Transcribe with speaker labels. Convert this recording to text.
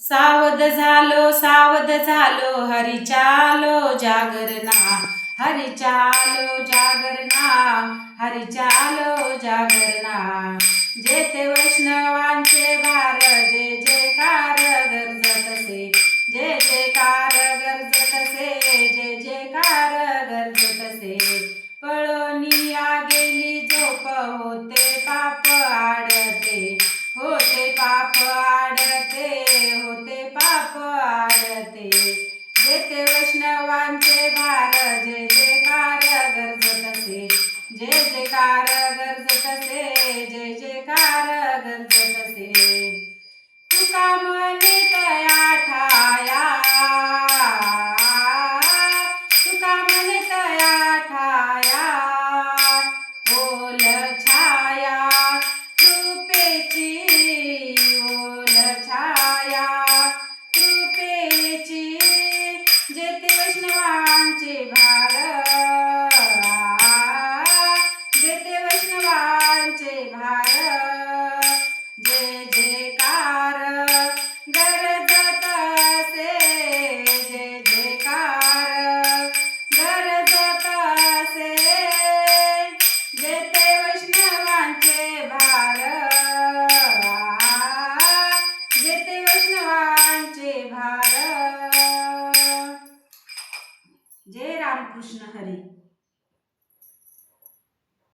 Speaker 1: सावध झालो हरीच्या आलो जागरणा, हरीच्या आलो जागरणा, हरीच्या आलो जागरणा। जेथे वैष्णवांचे भार जे जयकार गरजतसे, जे जयकार गरजतसे, जे जयकार गरजतसे। पळोनिया गेली झोप होते पाप आडते, होते पाप आडते, होते पाप आडते। जेथे वैष्णवांचे भार जे जयकार गरजतसे, जे जयकार गरजतसे, जे जयकार गरजतसे। तुका म्हणे तया ठाया, तुका म्हणे तया ठाया, ओल छाया कृपेची, ओल छाया कृपेची। जेथे वैष्णवांचे भार, जेथे वैष्णवांचे भार, जे जयकार गरजतसे, जे जयकार गरजतसे। जेथे वैष्णवांचे भार, जेथे वैष्णवांचे भार। जय रामकृष्ण हरी।